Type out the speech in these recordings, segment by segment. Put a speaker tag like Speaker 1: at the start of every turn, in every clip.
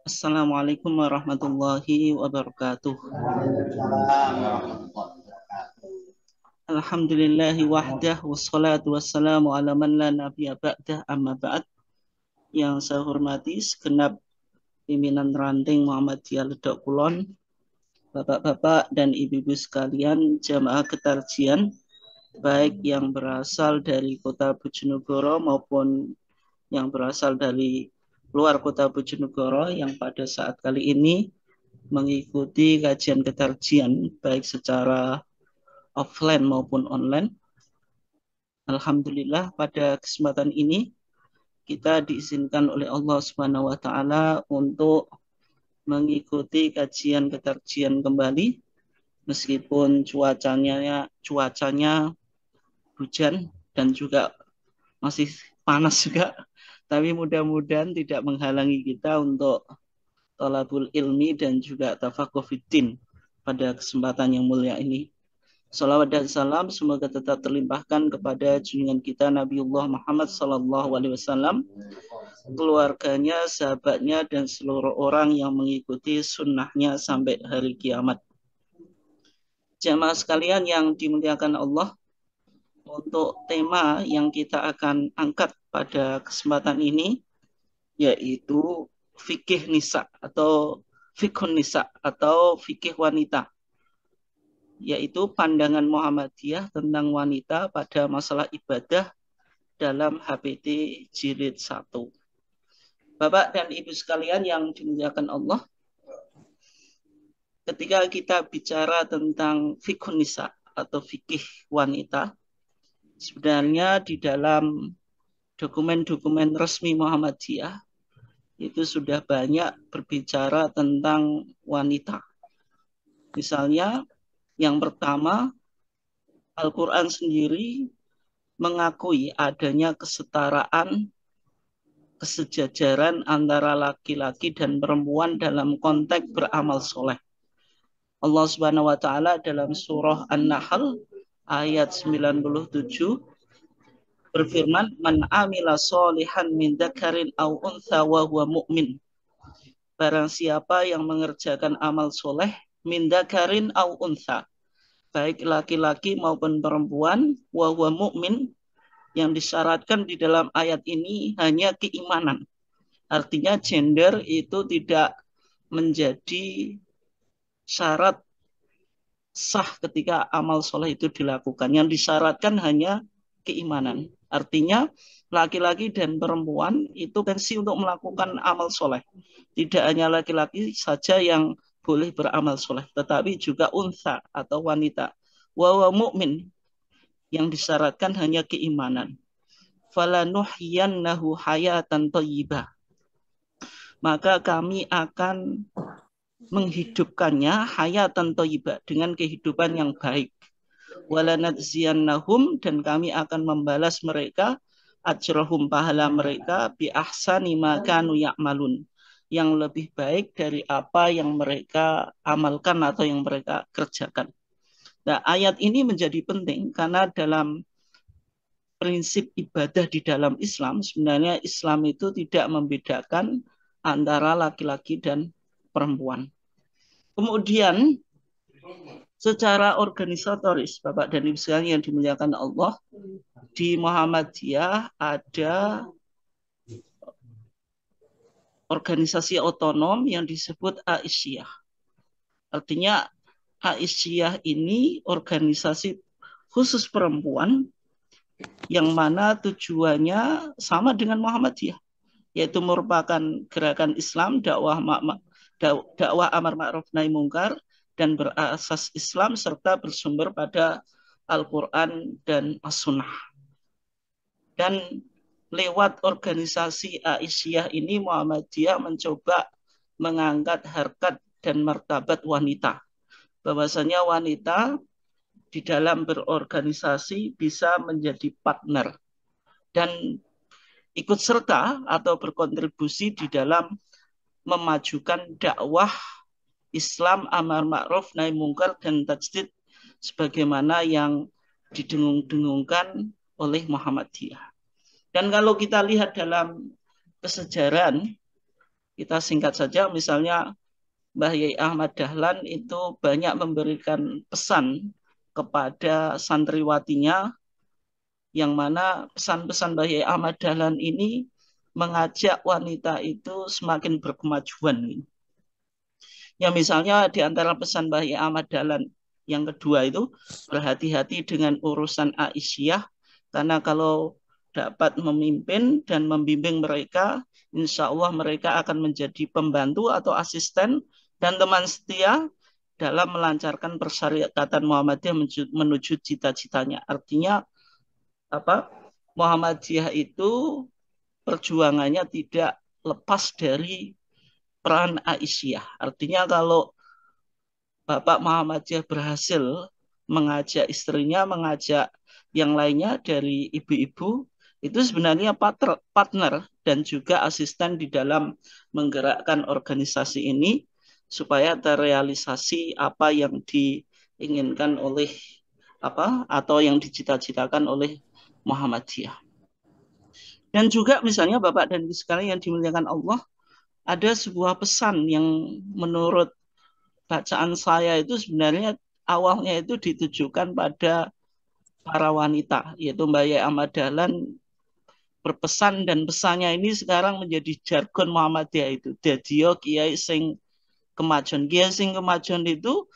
Speaker 1: Assalamualaikum warahmatullahi wabarakatuh. Alhamdulillahi wahdah wassalatu wassalamu ala man la nabiyya ba'dah amma ba'd. Yang saya hormati segenap pimpinan ranting Muhammadiyah Ledok Kulon, Bapak-bapak dan ibu-ibu sekalian, jamaah ketarjian baik yang berasal dari Kota Bojonegoro maupun yang berasal dari luar Kota Bojonegoro yang pada saat kali ini mengikuti kajian ketarjian baik secara offline maupun online. Alhamdulillah pada kesempatan ini kita diizinkan oleh Allah Subhanahu wa taala untuk mengikuti kajian ketarjian kembali meskipun cuacanya hujan dan juga masih panas juga, tapi mudah-mudahan tidak menghalangi kita untuk thalabul ilmi dan juga tafaqquh fiddin pada kesempatan yang mulia ini. Salawat dan salam semoga tetap terlimpahkan kepada junjungan kita Nabiullah Muhammad SAW, keluarganya, sahabatnya, dan seluruh orang yang mengikuti sunnahnya sampai hari kiamat. Jamaah sekalian yang dimuliakan Allah, untuk tema yang kita akan angkat pada kesempatan ini yaitu fikih nisa atau fikhun nisa atau fikih wanita, yaitu pandangan Muhammadiyah tentang wanita pada masalah ibadah dalam HPT jilid 1. Bapak dan Ibu sekalian yang dimuliakan Allah, ketika kita bicara tentang fikhun nisa atau fikih wanita, sebenarnya di dalam dokumen-dokumen resmi Muhammadiyah itu sudah banyak berbicara tentang wanita. Misalnya yang pertama, Al-Quran sendiri mengakui adanya kesetaraan, kesejajaran antara laki-laki dan perempuan dalam konteks beramal soleh. Allah Subhanahu wa taala dalam surah An-Nahl ayat 97 berfirman, "Man amila solihan min dzakarin aw untha wa huwa mu'min." Barang siapa yang mengerjakan amal soleh min dzakarin aw untha, baik laki-laki maupun perempuan, wa huwa mu'min, yang disyaratkan di dalam ayat ini hanya keimanan. Artinya gender itu tidak menjadi syarat sah ketika amal soleh itu dilakukan. Yang disyaratkan hanya keimanan. Artinya laki-laki dan perempuan itu pensi untuk melakukan amal soleh. Tidak hanya laki-laki saja yang boleh beramal soleh, tetapi juga unsa atau wanita. Wa mu'min, yang disyaratkan hanya keimanan. Falanuhyiyannahu hayatan thayyibah, maka kami akan menghidupkannya hayatan thayyibah, dengan kehidupan yang baik. Walanadziyannahum, dan kami akan membalas mereka ajrahum, pahala mereka, bi ahsani ma kanu ya'malun, yang lebih baik dari apa yang mereka amalkan atau yang mereka kerjakan. Nah, ayat ini menjadi penting karena dalam prinsip ibadah di dalam Islam, sebenarnya Islam itu tidak membedakan antara laki-laki dan perempuan. Kemudian secara organisatoris, Bapak dan Ibu sekalian yang dimuliakan Allah, di Muhammadiyah ada organisasi otonom yang disebut Aisyah. Artinya Aisyah ini organisasi khusus perempuan yang mana tujuannya sama dengan Muhammadiyah, yaitu merupakan gerakan Islam dakwah amar ma'ruf nahi mungkar dan berasas Islam serta bersumber pada Al-Quran dan As-Sunnah. Dan lewat organisasi Aisyah ini Muhammadiyah mencoba mengangkat harkat dan martabat wanita, bahwasanya wanita di dalam berorganisasi bisa menjadi partner dan ikut serta atau berkontribusi di dalam memajukan dakwah Islam amar ma'ruf nahi mungkar dan tajdid sebagaimana yang didengung-dengungkan oleh Muhammadiyah. Dan kalau kita lihat dalam kesejaraan, Kita singkat saja, misalnya Mbah Yai Ahmad Dahlan itu banyak memberikan pesan kepada santriwatinya, yang mana pesan-pesan Mbah Yai Ahmad Dahlan ini mengajak wanita itu semakin berkemajuan. Ya misalnya di antara pesan Mbah Yai Ahmad Dahlan yang kedua itu, berhati-hati dengan urusan Aisyah, karena kalau dapat memimpin dan membimbing mereka, insya Allah mereka akan menjadi pembantu atau asisten dan teman setia dalam melancarkan persyariatan Muhammadiyah menuju cita-citanya. Artinya apa? Muhammadiyah itu perjuangannya tidak lepas dari peran Aisyah. Artinya kalau Bapak Muhammadiyah berhasil mengajak istrinya, mengajak yang lainnya dari ibu-ibu, itu sebenarnya partner dan juga asisten di dalam menggerakkan organisasi ini supaya terrealisasi apa yang diinginkan oleh apa atau yang dicita-citakan oleh Muhammadiyah. Dan juga misalnya Bapak dan Ibu sekalian yang dimuliakan Allah, ada sebuah pesan yang menurut bacaan saya itu sebenarnya awalnya itu ditujukan pada para wanita, yaitu Mbak Yai Ahmad Dahlan berpesan, dan pesannya ini sekarang menjadi jargon Muhammadiyah itu. Dadio Kiai sing kemajuan. Kiai sing kemajuan itu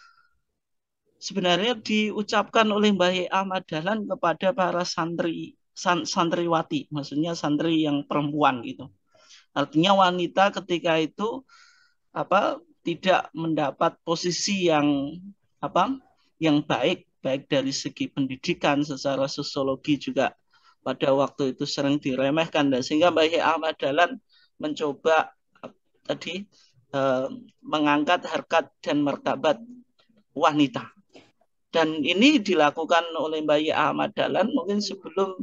Speaker 1: sebenarnya diucapkan oleh Mbak Yai Ahmad Dahlan kepada para santriwati, maksudnya santri yang perempuan gitu. Artinya wanita ketika itu apa tidak mendapat posisi yang apa yang baik dari segi pendidikan, secara sosiologi juga pada waktu itu sering diremehkan, dan sehingga Mbak Ahmad Dahlan mencoba tadi mengangkat harkat dan martabat wanita, dan ini dilakukan oleh Mbak Ahmad Dahlan mungkin sebelum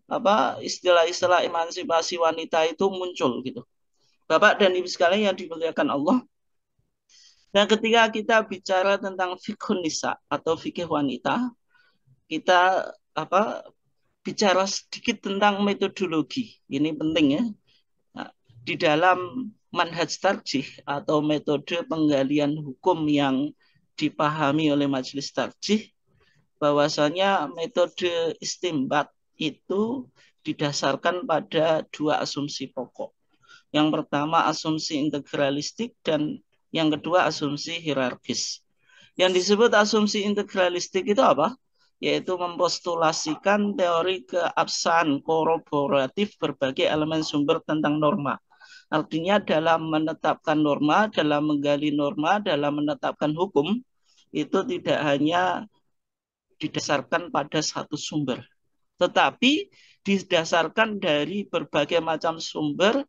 Speaker 1: apa istilah-istilah emansipasi wanita itu muncul gitu. Bapak dan Ibu sekalian yang dimuliakan Allah, dan ketika kita bicara tentang fikhun nisa atau fikih wanita, kita apa bicara sedikit tentang metodologi. Ini penting ya. Nah, di dalam manhaj tarjih atau metode penggalian hukum yang dipahami oleh majelis tarjih, bahwasanya metode istimbat itu didasarkan pada dua asumsi pokok. Yang pertama asumsi integralistik dan yang kedua asumsi hierarkis. Yang disebut asumsi integralistik itu apa? Yaitu mempostulasikan teori keabsahan koroboratif berbagai elemen sumber tentang norma. Artinya dalam menetapkan norma, dalam menggali norma, dalam menetapkan hukum, itu tidak hanya didasarkan pada satu sumber, tetapi didasarkan dari berbagai macam sumber,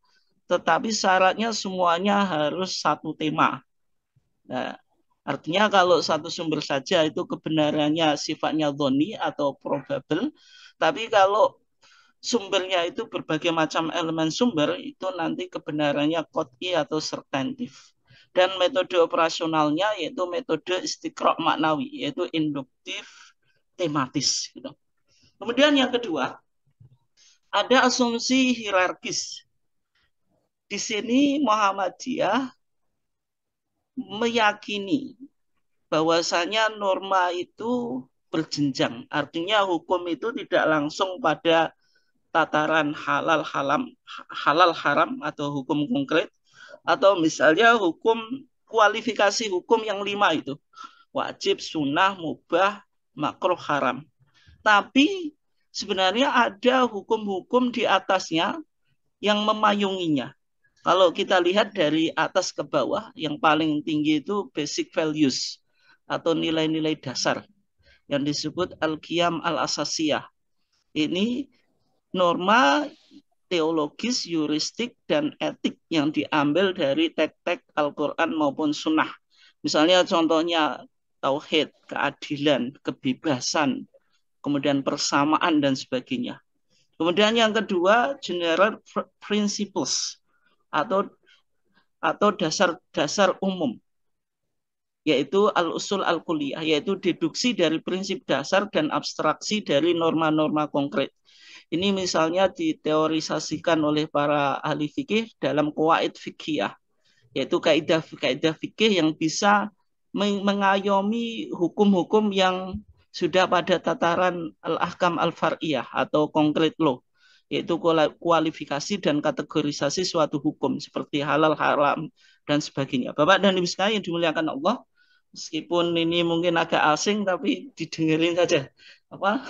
Speaker 1: tetapi syaratnya semuanya harus satu tema. Nah, artinya kalau satu sumber saja itu kebenarannya sifatnya dhoni atau probable, tapi kalau sumbernya itu berbagai macam elemen sumber, itu nanti kebenarannya qot'i atau substantif. Dan metode operasionalnya yaitu metode istiqra' maknawi, yaitu induktif tematis. Gitu. Kemudian yang kedua, ada asumsi hierarkis. Di sini Muhammadiyah meyakini bahwasanya norma itu berjenjang. Artinya hukum itu tidak langsung pada tataran halal haram atau hukum konkret, atau misalnya hukum kualifikasi hukum yang 5 itu. Wajib, sunnah, mubah, makruh, haram. Tapi sebenarnya ada hukum-hukum di atasnya yang memayunginya. Kalau kita lihat dari atas ke bawah, yang paling tinggi itu basic values atau nilai-nilai dasar yang disebut al-qiyam al-asasiyah. Ini norma teologis, yuristik, dan etik yang diambil dari teks-teks Al-Quran maupun Sunnah. Misalnya contohnya tauhid, keadilan, kebebasan, kemudian persamaan, dan sebagainya. Kemudian yang kedua, general principles atau dasar-dasar umum, yaitu al-usul al-kulliyah, yaitu deduksi dari prinsip dasar dan abstraksi dari norma-norma konkret. Ini misalnya diteorisasikan oleh para ahli fikih dalam qawaid fiqhiyah, yaitu kaidah fikih yang bisa mengayomi hukum-hukum yang sudah pada tataran al-ahkam al-far'iyah atau konkret law, yaitu kualifikasi dan kategorisasi suatu hukum seperti halal, haram, dan sebagainya. Bapak dan Ibu sekalian yang dimuliakan Allah, meskipun ini mungkin agak asing tapi didengerin saja. Apa?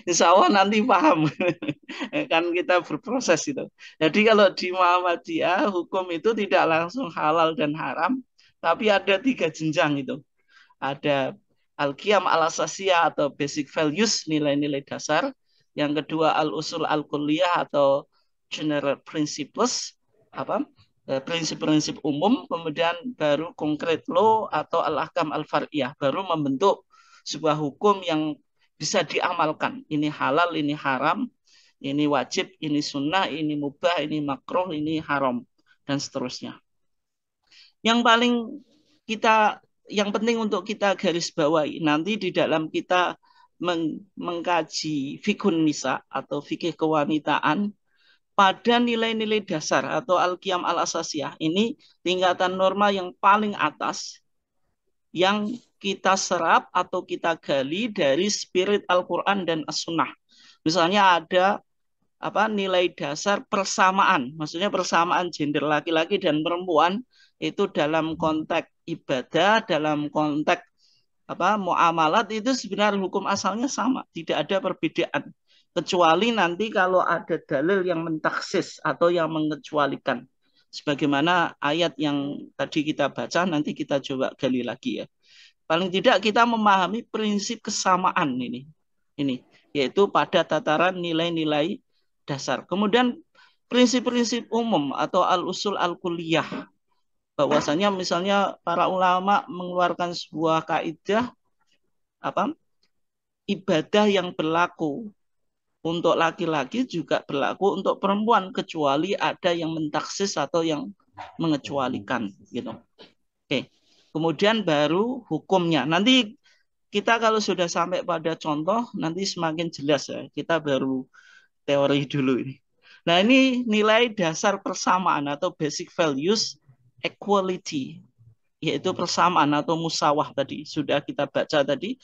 Speaker 1: Insya Allah nanti paham. Kan kita berproses itu. Jadi kalau di Muhammadiyah hukum itu tidak langsung halal dan haram, tapi ada 3 jenjang itu. Ada al-qiyam al-asasiyah atau basic values, nilai-nilai dasar. Yang kedua al-usul al-kulliyah atau general principles, apa? Prinsip-prinsip umum, kemudian baru konkret law atau al-ahkam al-far'iyah, baru membentuk sebuah hukum yang bisa diamalkan. Ini halal, ini haram, ini wajib, ini sunnah, ini mubah, ini makruh, ini haram, dan seterusnya. Yang paling yang penting untuk kita garis bawahi nanti di dalam kita mengkaji fikun nisa atau fikih kewanitaan pada nilai-nilai dasar atau al-qiyam al-asasiyah ini tingkatan norma yang paling atas yang kita serap atau kita gali dari spirit Al-Quran dan As-Sunnah. Misalnya ada nilai dasar persamaan, maksudnya persamaan gender laki-laki dan perempuan itu dalam konteks ibadah, dalam konteks muamalat itu sebenarnya hukum asalnya sama, tidak ada perbedaan. Kecuali nanti kalau ada dalil yang mentaksis atau yang mengecualikan. Sebagaimana ayat yang tadi kita baca, nanti kita coba gali lagi ya. Paling tidak kita memahami prinsip kesamaan ini. Yaitu pada tataran nilai-nilai dasar. Kemudian prinsip-prinsip umum atau al-usul al-kulliyah. Bahwasanya misalnya para ulama mengeluarkan sebuah kaidah ibadah yang berlaku untuk laki-laki juga berlaku untuk perempuan kecuali ada yang mentaksis atau yang mengecualikan gitu. Oke. Kemudian baru hukumnya. Nanti kita kalau sudah sampai pada contoh nanti semakin jelas ya. Kita baru teori dulu ini. Nah, ini nilai dasar persamaan atau basic values equality, yaitu persamaan atau musawah tadi. Sudah kita baca tadi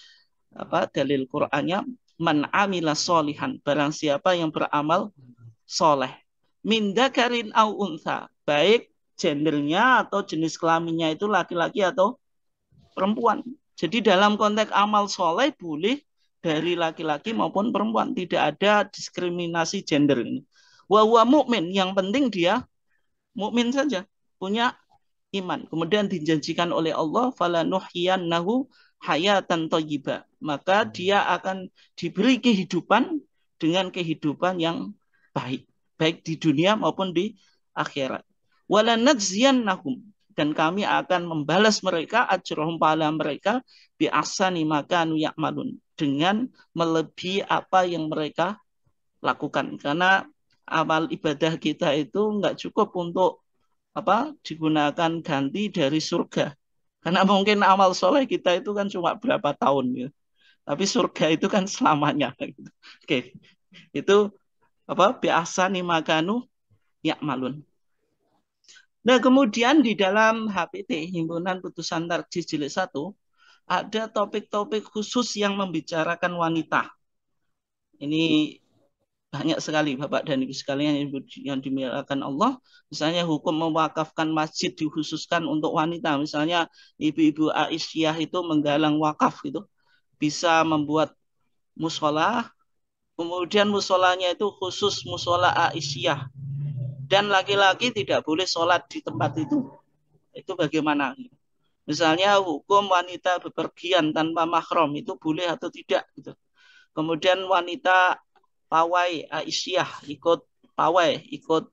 Speaker 1: dalil Qur'annya, man amila solihan, barang siapa yang beramal soleh, min dzakarin au untha, baik gendernya atau jenis kelaminnya itu laki-laki atau perempuan. Jadi dalam konteks amal soleh boleh dari laki-laki maupun perempuan, tidak ada diskriminasi gender ini. Wa huwa mu'min, yang penting dia mukmin saja, punya iman. Kemudian dijanjikan oleh Allah, falanuhyiyannahu hayatan thayyibah, maka dia akan diberi kehidupan dengan kehidupan yang baik, baik di dunia maupun di akhirat. Walanadziyannahum, dan kami akan membalas mereka ajrahum, pahala mereka bi ahsani ma kanu ya'malun, dengan melebihi apa yang mereka lakukan. Karena amal ibadah kita itu nggak cukup untuk digunakan ganti dari surga. Karena mungkin amal soleh kita itu kan cuma berapa tahun gitu. Tapi surga itu kan selamanya gitu. Oke. Itu biasa nih makanu ya'malun. Nah, kemudian di dalam HPT, Himpunan Putusan Tarjih Jilid 1, ada topik-topik khusus yang membicarakan wanita. Ini banyak sekali Bapak dan Ibu sekalian yang dimuliakan Allah. Misalnya hukum mewakafkan masjid dikhususkan untuk wanita. Misalnya ibu-ibu Aisyah itu menggalang wakaf itu bisa membuat musola. Kemudian musolanya itu khusus musola Aisyah. Dan laki-laki tidak boleh sholat di tempat itu. Itu bagaimana? Misalnya hukum wanita bepergian tanpa mahram itu boleh atau tidak gitu. Kemudian wanita pawai Aisyah ikut pawai, ikut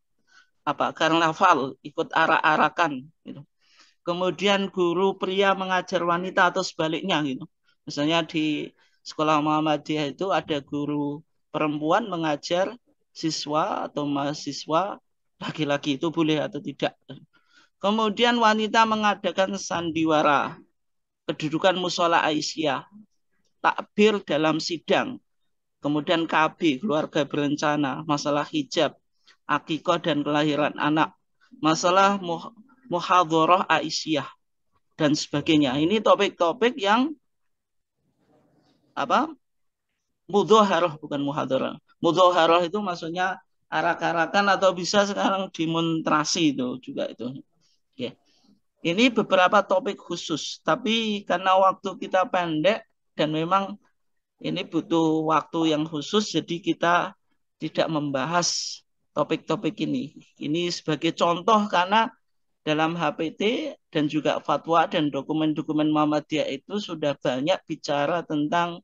Speaker 1: karnaval, ikut arak-arakan gitu. Kemudian guru pria mengajar wanita atau sebaliknya gitu. Misalnya di sekolah Muhammadiyah itu ada guru perempuan mengajar siswa atau mahasiswa laki-laki, itu boleh atau tidak. Kemudian wanita mengadakan sandiwara, kedudukan musola Aisyah, takbir dalam sidang, kemudian KB, keluarga berencana, masalah hijab, akikah dan kelahiran anak, masalah muhadharah Aisyah dan sebagainya. Ini topik-topik yang apa? Mudhaharah bukan muhadharah. Mudhaharah itu maksudnya arak-arakan atau bisa sekarang demonstrasi itu juga itu. Oke. Ini beberapa topik khusus, tapi karena waktu kita pendek dan memang ini butuh waktu yang khusus, jadi kita tidak membahas topik-topik ini. Ini sebagai contoh karena dalam HPT dan juga fatwa dan dokumen-dokumen Muhammadiyah itu sudah banyak bicara tentang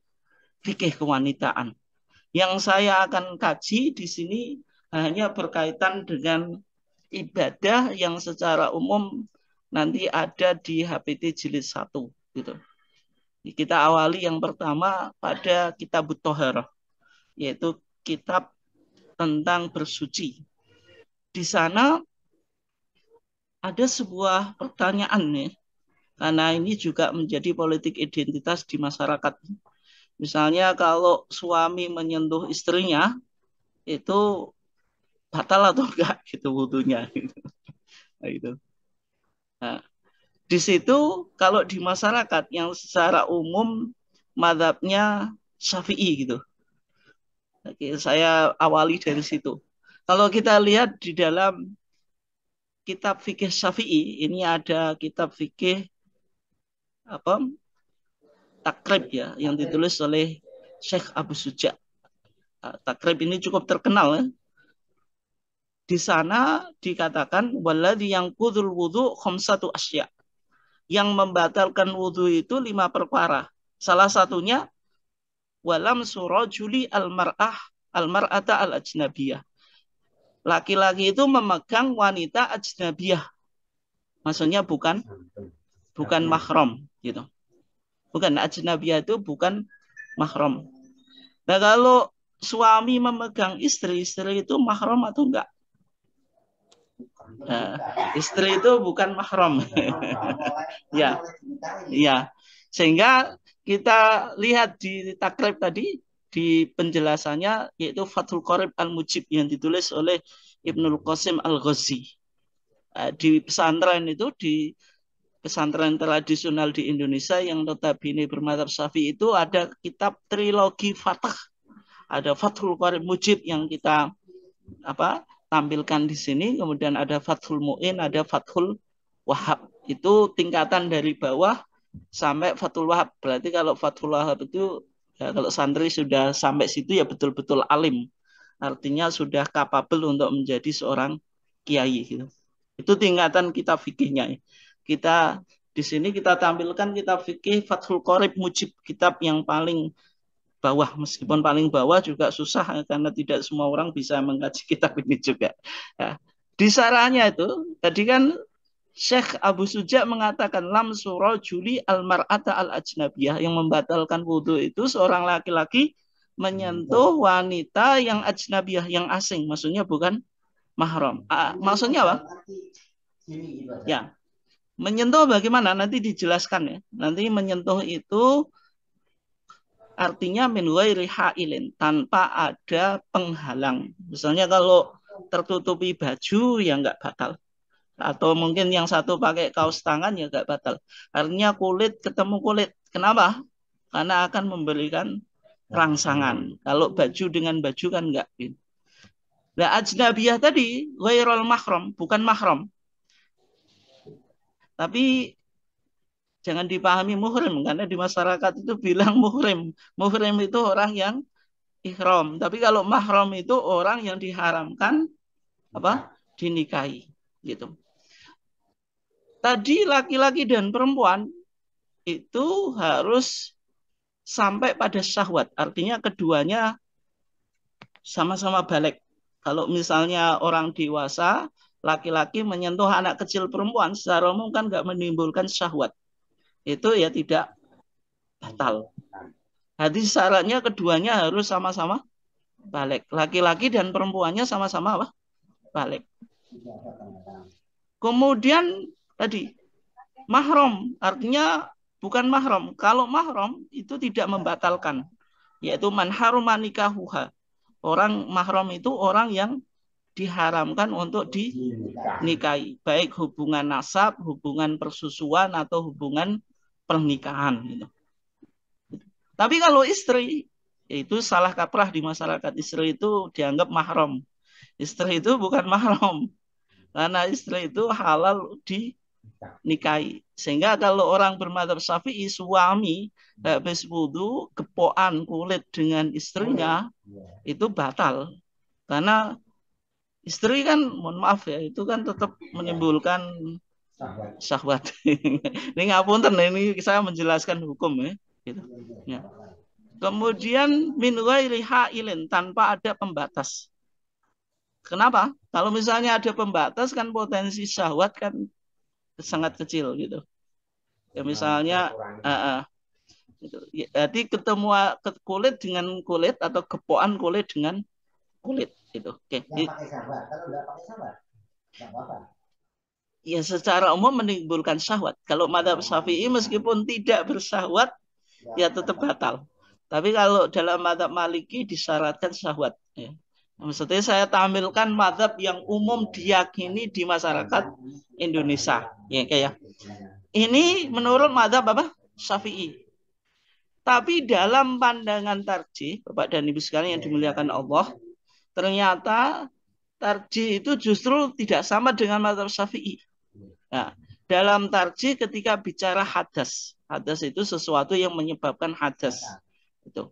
Speaker 1: fikih kewanitaan. Yang saya akan kaji di sini hanya berkaitan dengan ibadah yang secara umum nanti ada di HPT jilid 1 gitu. Kita awali yang pertama pada kitab Thaharah, yaitu kitab tentang bersuci. Di sana ada sebuah pertanyaan nih, karena ini juga menjadi politik identitas di masyarakat. Misalnya kalau suami menyentuh istrinya, itu batal atau enggak gitu wudhunya. Nah, itu. Nah, di situ kalau di masyarakat yang secara umum madhabnya Syafi'i gitu. Oke, saya awali dari situ. Kalau kita lihat di dalam kitab fikih Syafi'i, ini ada kitab fikih apa? Takrib ya, yang ditulis oleh Syekh Abu Suja. Takrib ini cukup terkenal ya. Di sana dikatakan waladhi yang kudul wudhu khamsatu asya. Yang membatalkan wudhu itu 5 perkara. Salah satunya walam surajuli al-mar'ata al-ajnabiyah. Laki-laki itu memegang wanita ajnabiyah. Maksudnya bukan mahram gitu. Bukan ajnabiyah itu bukan mahram. Nah, kalau suami memegang istri itu mahram atau enggak? Nah, istri itu bukan mahram. Ya. Ya. Sehingga kita lihat di takrib tadi di penjelasannya yaitu Fathul Qorib Al-Mujib yang ditulis oleh Ibnul Qasim Al-Ghazi. Di pesantren itu di pesantren tradisional di Indonesia yang notabene bermadzhab Syafi'i itu ada kitab trilogi Fathah. Ada Fathul Qorib Mujib yang kita tampilkan di sini, kemudian ada Fathul Mu'in, ada Fathul Wahab. Itu tingkatan dari bawah sampai Fathul Wahab. Berarti kalau Fathul Wahab itu ya, kalau santri sudah sampai situ ya betul-betul alim. Artinya sudah kapabel untuk menjadi seorang kiai gitu. Itu tingkatan kitab fikihnya. Kita di sini kita tampilkan kitab fikih Fathul Qorib Mujib, kitab yang paling bawah, meskipun paling bawah juga susah karena tidak semua orang bisa mengkaji kitab ini juga. Ya. Di sarahnya itu tadi kan Syekh Abu Suja mengatakan lam surajuli al-mar'ata al-ajnabiyah, yang membatalkan wudhu itu seorang laki-laki menyentuh wanita yang ajnabiyah, yang asing, maksudnya bukan mahram. Maksudnya apa? Ya, menyentuh bagaimana nanti dijelaskan ya. Nanti menyentuh itu artinya min ghairi hailin, tanpa ada penghalang. Misalnya kalau tertutupi baju ya nggak batal. Atau mungkin yang satu pakai kaos tangan ya nggak batal. Artinya kulit ketemu kulit. Kenapa? Karena akan memberikan rangsangan. Kalau baju dengan baju kan nggak. Nah, ajnabiyah tadi ghairul mahram, bukan mahram. Tapi jangan dipahami muhrim, karena di masyarakat itu bilang muhrim. Muhrim itu orang yang ihram. Tapi kalau mahram itu orang yang diharamkan dinikahi gitu. Tadi laki-laki dan perempuan itu harus sampai pada syahwat. Artinya keduanya sama-sama balik. Kalau misalnya orang dewasa, laki-laki menyentuh anak kecil perempuan, secara umum kan nggak menimbulkan syahwat. Itu ya tidak batal. Jadi syaratnya keduanya harus sama-sama balik. Laki-laki dan perempuannya sama-sama balik. Kemudian tadi mahram, artinya bukan mahram. Kalau mahram itu tidak membatalkan, yaitu man haruma nikahuha. Orang mahram itu orang yang diharamkan untuk dinikahi, baik hubungan nasab, hubungan persusuan atau hubungan pernikahan gitu. Tapi kalau istri itu salah kaprah di masyarakat, istri itu dianggap mahram. Istri itu bukan mahram. Karena istri itu halal dinikahi. Sehingga kalau orang bermadzhab Syafi'i, suami habis wudhu, kepoan kulit dengan istrinya itu batal. Karena istri kan, mohon maaf ya, itu kan tetap menimbulkan syahwat. Ini ngapunten, ini saya menjelaskan hukum ya. Gitu. Ya. Kemudian min ghairi hailin, tanpa ada pembatas. Kenapa? Kalau misalnya ada pembatas kan potensi syahwat kan sangat kecil gitu. Ya misalnya gitu. Jadi ketemu kulit dengan kulit atau kepoan kulit dengan kulit gitu. Oke. Yang pakai syahwat, kalau nggak pakai syahwat, nggak apa-apa. Ya secara umum menimbulkan syahwat. Kalau madzhab Syafi'i meskipun tidak bersyahwat ya tetap batal. Tapi kalau dalam madzhab Maliki disyaratkan syahwat. Ya. Maksudnya saya tampilkan madzhab yang umum diyakini di masyarakat Indonesia. Ya kayak ini menurut madzhab apa? Syafi'i. Tapi dalam pandangan tarjih, Bapak dan Ibu sekalian yang dimuliakan Allah, ternyata tarjih itu justru tidak sama dengan madzhab Syafi'i. Nah, dalam tarjih ketika bicara hadas, hadas itu sesuatu yang menyebabkan hadas. Itu.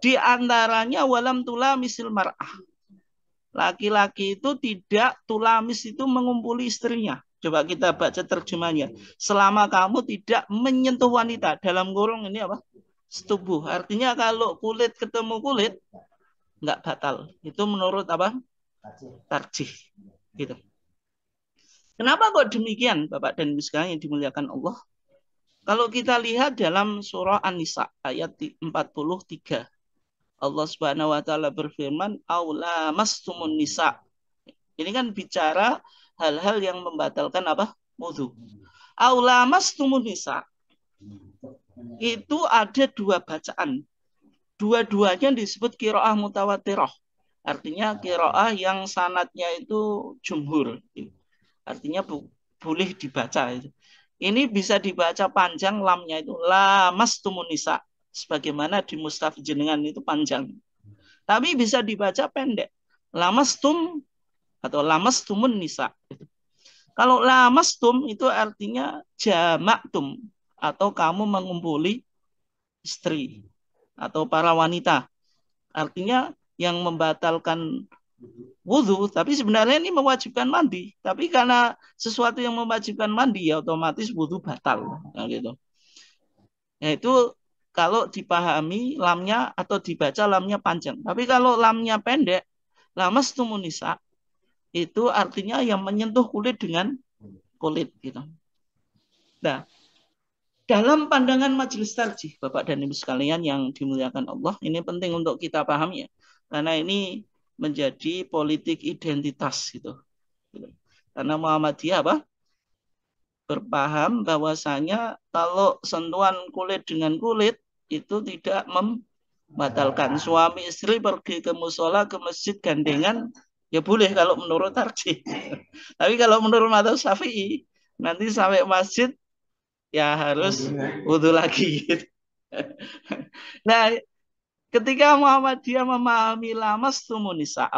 Speaker 1: Di antaranya walam tulamisil mar'ah. Laki-laki itu tidak tulamis itu mengumpuli istrinya. Coba kita baca terjemahnya. Selama kamu tidak menyentuh wanita, dalam kurung ini apa? Setubuh. Artinya kalau kulit ketemu kulit nggak batal. Itu menurut apa? Tarjih. Gitu. Kenapa kok demikian, Bapak dan Ibu sekalian yang dimuliakan Allah? Kalau kita lihat dalam surah An-Nisa ayat 43, Allah Subhanahu wa taala berfirman, "Aula mastumun nisa." Ini kan bicara hal-hal yang membatalkan apa? Wudu. Aula mastumun nisa. Itu ada dua bacaan. Dua-duanya disebut qiraah mutawatirah. Artinya qiraah yang sanadnya itu jumhur. Artinya boleh dibaca itu. Ini bisa dibaca panjang lamnya itu lamastumun nisa, sebagaimana di mushaf jenengan itu panjang. Tapi bisa dibaca pendek. Lamastum atau lamastumun nisa. Kalau lamastum itu artinya jamaktum atau kamu mengumpuli istri atau para wanita. Artinya yang membatalkan wudhu, tapi sebenarnya ini mewajibkan mandi. Tapi karena sesuatu yang mewajibkan mandi, ya otomatis wudhu batal. Nah, gitu. Ya, itu kalau dipahami lamnya atau dibaca lamnya panjang. Tapi kalau lamnya pendek, lamas tumunisa, itu artinya yang menyentuh kulit dengan kulit. Gitu. Nah, dalam pandangan majelis tarjih, Bapak dan Ibu sekalian yang dimuliakan Allah, ini penting untuk kita pahami ya. Karena ini menjadi politik identitas gitu. Karena Muhammadiyah apa? Berpaham bahwasanya kalau sentuhan kulit dengan kulit itu tidak membatalkan. Suami istri pergi ke musola, ke masjid gandengan, ya boleh kalau menurut tarjih. Tapi kalau menurut madzhab Syafi'i, nanti sampai masjid ya harus wudhu lagi. Gitu. Nah, ketika Muhammadiyah memahami lamas tumunisa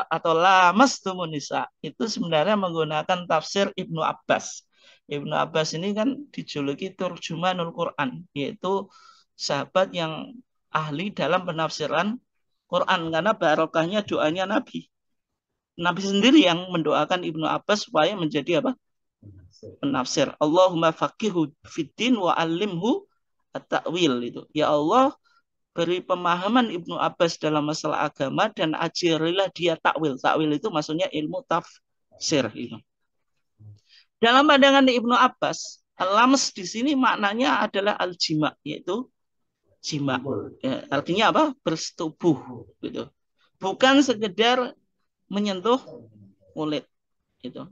Speaker 1: atau lamas tumunisa itu sebenarnya menggunakan tafsir Ibnu Abbas. Ibnu Abbas ini kan dijuluki Turjumanul Quran, yaitu sahabat yang ahli dalam penafsiran Quran karena barokahnya doanya Nabi. Nabi sendiri yang mendoakan Ibnu Abbas supaya menjadi apa? Penafsir. Allahumma faqihu fiddin wa alimhu at-ta'wil itu. Ya Allah, beri pemahaman Ibnu Abbas dalam masalah agama dan ajarilah dia takwil. Takwil itu maksudnya ilmu tafsir. Dalam pandangan Ibnu Abbas, al-lams di sini maknanya adalah al-jima, yaitu jima. Ya, artinya apa? Bersetubuh. Gitu. Bukan sekedar menyentuh kulit. Gitu.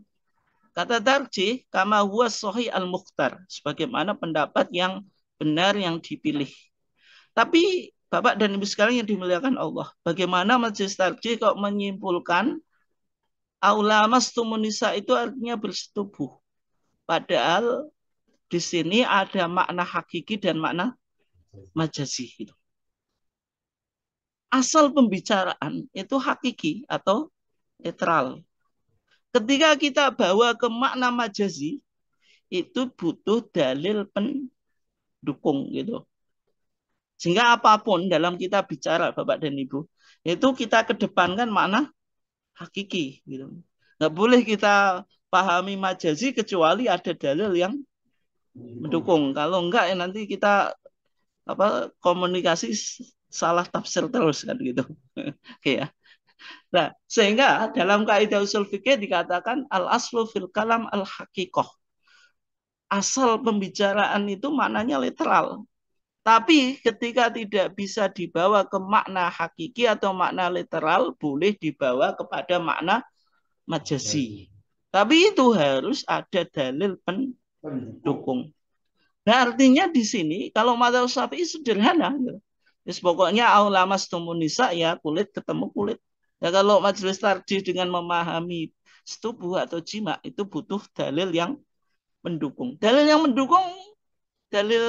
Speaker 1: Kata tarjih, kama huwa sahih al-mukhtar. Sebagaimana pendapat yang benar yang dipilih. Tapi Bapak dan Ibu sekalian yang dimuliakan Allah, bagaimana majelis tarjih kok menyimpulkan aulamastumun nisa itu artinya bersetubuh. Padahal di sini ada makna hakiki dan makna majazi. Gitu. Asal pembicaraan itu hakiki atau netral. Ketika kita bawa ke makna majazi, itu butuh dalil pendukung gitu. Sehingga apapun dalam kita bicara Bapak dan Ibu, itu kita kedepankan makna hakiki gitu. Nggak boleh kita pahami majazi kecuali ada dalil yang mendukung. Kalau enggak ya nanti kita komunikasi salah tafsir terus kan gitu. Oke ya. Nah, sehingga dalam kaidah usul fikih dikatakan al aslu fil kalam al haqiqah. Asal pembicaraan itu maknanya literal. Tapi ketika tidak bisa dibawa ke makna hakiki atau makna literal, boleh dibawa kepada makna majazi. Tapi itu harus ada dalil pendukung. Nah, artinya di sini kalau madzhab Syafi'i sederhana. Jadi, pokoknya aulamas tumunisa ya kulit ketemu kulit. Ya kalau majelis tarjih dengan memahami setubuh atau jima itu butuh dalil yang mendukung. Dalil yang mendukung dalil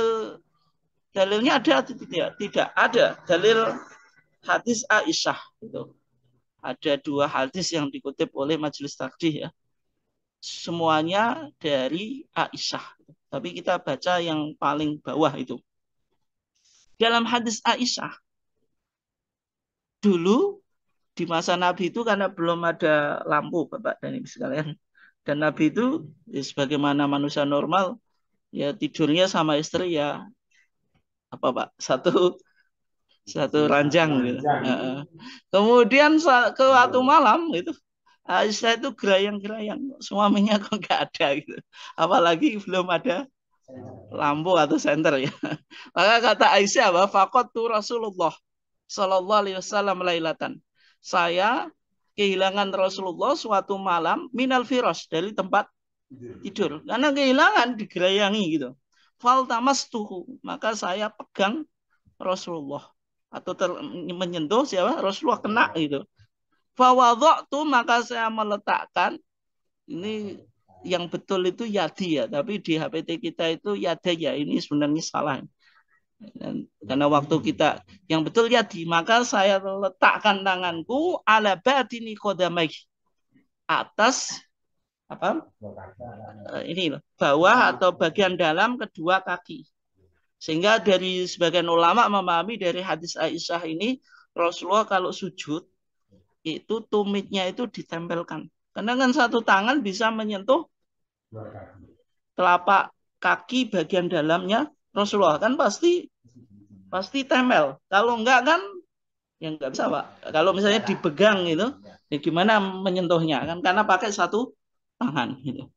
Speaker 1: dalilnya ada atau tidak? Tidak ada. Dalil hadis Aisyah itu. Ada 2 hadis yang dikutip oleh majelis tarjih ya. Semuanya dari Aisyah. Tapi kita baca yang paling bawah itu. Dalam hadis Aisyah, dulu di masa Nabi itu karena belum ada lampu, Bapak dan Ibu sekalian. Dan Nabi itu ya, sebagaimana manusia normal, ya tidurnya sama istri ya apa Pak? Satu ranjang gitu. Kemudian ke waktu malam itu Aisyah itu gerayang-gerayang, suaminya kok nggak ada gitu. Apalagi belum ada lampu atau senter ya. Maka kata Aisyah bahwa faqatu Rasulullah sallallahu alaihi wasallam lailatan. Saya kehilangan Rasulullah suatu malam minal firas dari tempat tidur. Karena kehilangan digerayangi gitu. Faltamastuhu, maka saya pegang Rasulullah atau menyentuh siapa? Rasulullah kena gitu. Fawadha'tu, maka saya meletakkan ini yang betul itu yadi ya, tapi di HPT kita itu yadaya, ini sebenarnya salah. Karena waktu kita yang betul yadi, maka saya letakkan tanganku ala batini qadamai, atas apa? Ini loh, bawah atau bagian dalam kedua kaki. Sehingga dari sebagian ulama memahami dari hadis Aisyah ini, Rasulullah kalau sujud itu tumitnya itu ditempelkan. Karena kan satu tangan bisa menyentuh telapak kaki bagian dalamnya Rasulullah, kan pasti tempel. Kalau enggak kan ya enggak bisa Pak. Kalau misalnya dipegang itu, ya gimana menyentuhnya kan karena pakai satu tangan gitu.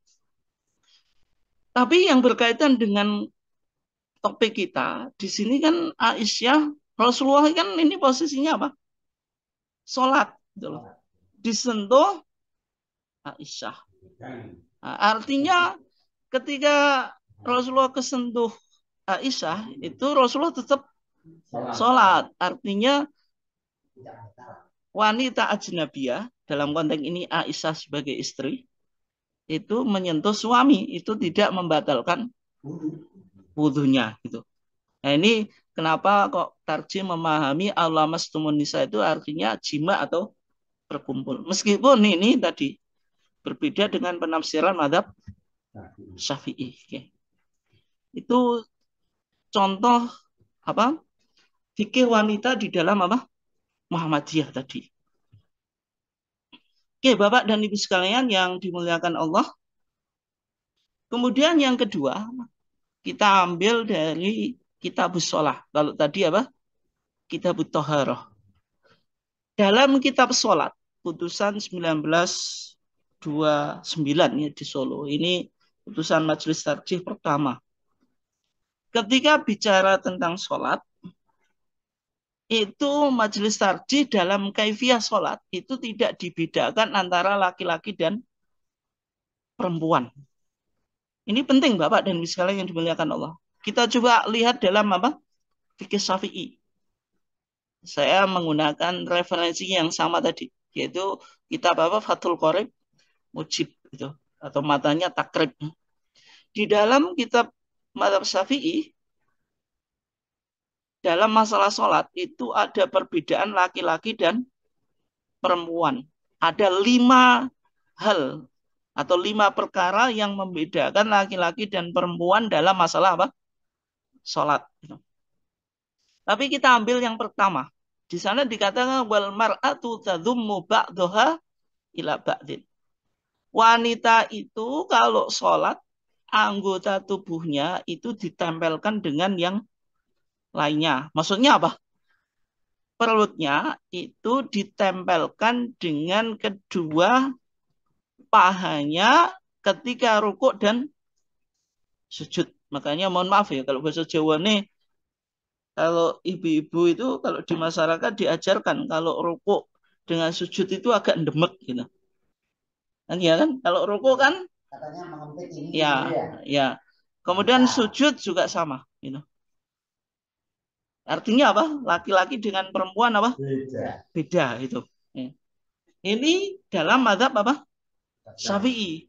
Speaker 1: Tapi yang berkaitan dengan topik kita di sini kan Aisyah, Rasulullah kan ini posisinya apa? Sholat gitu loh. Disentuh Aisyah. Nah, artinya ketika Rasulullah kesentuh Aisyah itu Rasulullah tetap sholat. Artinya wanita ajnabiyah dalam konteks ini Aisyah sebagai istri itu menyentuh suami itu tidak membatalkan wudhunya gitu. Nah ini kenapa kok tarjih memahami aulamastumun nisa itu artinya jima atau berkumpul. Meskipun ini tadi berbeda dengan penafsiran madhab Syafi'i. Oke. Itu contoh apa? Fikih wanita di dalam apa? Muhammadiyah tadi. Oke, Bapak dan Ibu sekalian yang dimuliakan Allah. Kemudian yang kedua, kita ambil dari Kitabus Shalah. Kalau tadi apa? Kitabut Thaharah. Dalam kitab sholat, putusan 1929 ya, di Solo. Ini putusan majelis tarjih pertama. Ketika bicara tentang sholat, itu majelis tarjih dalam kaifiyah sholat itu tidak dibedakan antara laki-laki dan perempuan. Ini penting Bapak dan Ibu sekalian yang dimuliakan Allah. Kita coba lihat dalam apa? Fikih Syafi'i. Saya menggunakan referensi yang sama tadi, yaitu kitab apa? Fathul Qorib mujib itu, atau matanya takrib. Di dalam kitab Mazhab Syafi'i, dalam masalah sholat itu ada perbedaan laki-laki dan perempuan. Ada 5 hal atau 5 perkara yang membedakan laki-laki dan perempuan dalam masalah apa? Sholat. Tapi kita ambil yang pertama. Di sana dikatakan wal mar'atu tadhummu ba'daha ila ba'din. Wanita itu kalau sholat, anggota tubuhnya itu ditempelkan dengan yang lainnya. Maksudnya apa? Perutnya itu ditempelkan dengan kedua pahanya ketika rukuk dan sujud. Makanya mohon maaf ya kalau bahasa Jawa nih, kalau ibu-ibu itu kalau di masyarakat diajarkan kalau rukuk dengan sujud itu agak demek gitu. Kan ya kan? Kalau rukuk kan
Speaker 2: katanya mengempit ini
Speaker 1: ya,
Speaker 2: gitu ya.
Speaker 1: ya. Kemudian sujud juga sama gitu. Artinya apa? Laki-laki dengan perempuan apa?
Speaker 2: Beda.
Speaker 1: Beda itu. Ini dalam mazhab apa? Syafi'i.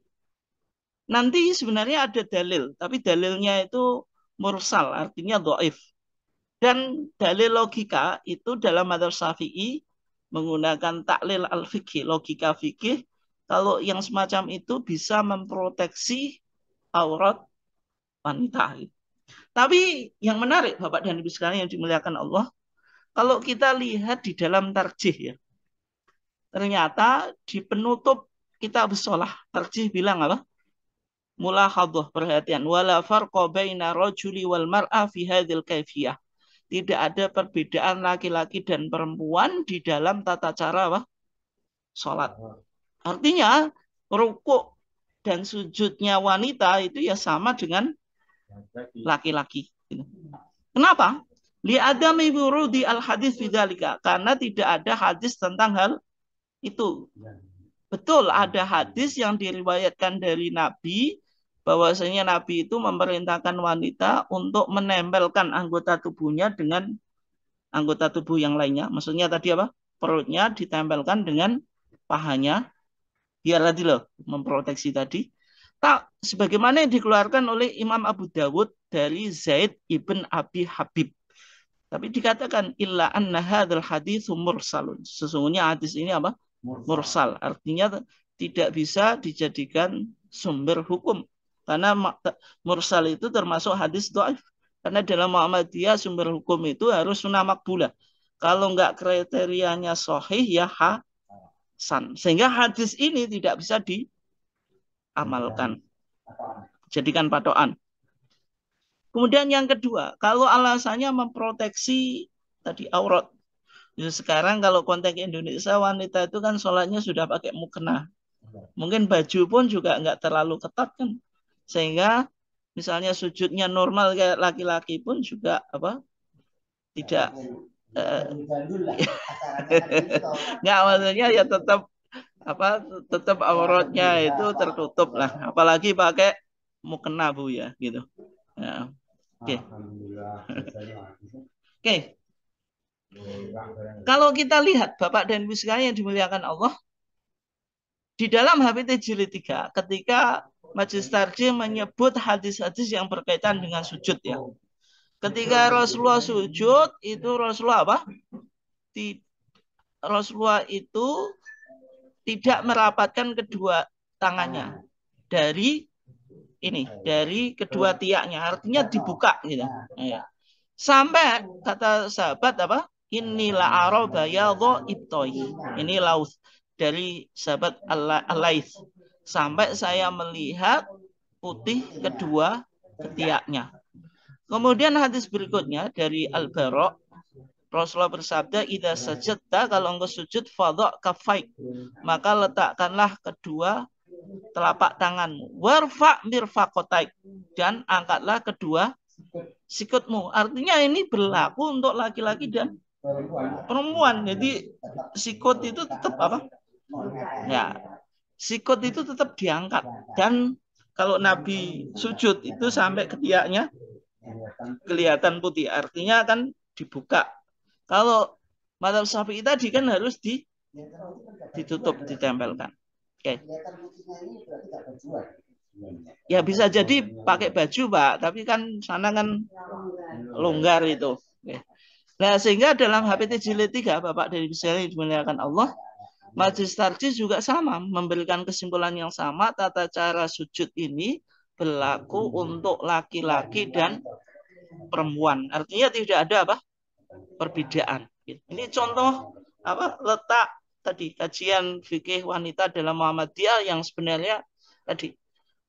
Speaker 1: Nanti sebenarnya ada dalil, tapi dalilnya itu mursal, artinya dhaif. Dan dalil logika itu dalam mazhab Syafi'i menggunakan taklil al-fikih, logika fikih, kalau yang semacam itu bisa memproteksi aurat wanita. Tapi yang menarik Bapak dan Ibu sekalian yang dimuliakan Allah, kalau kita lihat di dalam tarjih ya, ternyata di penutup kitab shalah tarjih bilang apa? Mulahadhah, perhatian, wala farqa baina rajuli wal mar'a fi hadzal kaifiyah. Tidak ada perbedaan laki-laki dan perempuan di dalam tata cara apa? Salat. Artinya rukuk dan sujudnya wanita itu ya sama dengan laki-laki. Kenapa? Li'adami wurudi al-hadis bidzalika, karena tidak ada hadis tentang hal itu. Betul ada hadis yang diriwayatkan dari Nabi bahwasanya Nabi itu memerintahkan wanita untuk menempelkan anggota tubuhnya dengan anggota tubuh yang lainnya. Maksudnya tadi apa? Perutnya ditempelkan dengan pahanya biar tadi loh memproteksi tadi. Tak sebagaimana yang dikeluarkan oleh Imam Abu Dawud dari Zaid ibn Abi Habib. Tapi dikatakan illa anna hadzal hadits mursalun. Sesungguhnya hadis ini apa? Mursal. Artinya tidak bisa dijadikan sumber hukum. Karena mursal itu termasuk hadis dhaif. Karena dalam Muhammadiyah sumber hukum itu harus sunnah makbulah. Kalau enggak kriterianya sahih ya hasan. Sehingga hadis ini tidak bisa diamalkan. Jadikan patokan. Kemudian yang kedua, kalau alasannya memproteksi tadi aurat. Sekarang kalau konteks Indonesia wanita itu kan sholatnya sudah pakai mukena. Mungkin baju pun juga nggak terlalu ketat kan. Sehingga misalnya sujudnya normal kayak laki-laki pun juga apa tidak nggak maksudnya ya tetap apa tetap auratnya itu tertutup lah. Apalagi pakai mukena Bu ya gitu. Ya. Oke. Oke. Kalau kita lihat Bapak dan Ibu sekalian yang dimuliakan Allah, di dalam HPT jilid 3 ketika Majelis Tarjih menyebut hadis-hadis yang berkaitan dengan sujud ya. Ketika Rasulullah sujud itu Rasulullah apa? Rasulullah itu tidak merapatkan kedua tangannya dari kedua tiaknya, artinya dibuka gitu. Ya. Sampai kata sahabat apa? Inilah araba yadhu ibtoi. Ini laut dari sahabat Al-Laits. Sampai saya melihat putih kedua ketiaknya. Kemudian hadis berikutnya dari Al-Bara, Rasulullah bersabda, "Idza sajadta, kalau engkau sujud, fadha kafaik, maka letakkanlah kedua telapak tanganmu. Warfa mirfaqotaik, dan angkatlah kedua sikutmu." Artinya ini berlaku untuk laki-laki dan perempuan. Jadi sikut itu tetap apa? Ya, sikut itu tetap diangkat. Dan kalau Nabi sujud itu sampai ketiaknya kelihatan putih. Artinya akan dibuka. Kalau mazhab Syafi'i tadi kan harus ditutup, ditempelkan. Oke. Ya bisa jadi pakai baju, Pak, tapi kan sana kan longgar itu. Oke. Nah, sehingga dalam HPT jilid 3, Bapak dari bisa dimuliakan Allah, Majelis Tarjih juga sama, memberikan kesimpulan yang sama. Tata cara sujud ini berlaku untuk laki-laki dan perempuan. Artinya tidak ada apa? Perbedaan. Ini contoh apa? Letak tadi kajian fikih wanita dalam Muhammadiyah yang sebenarnya tadi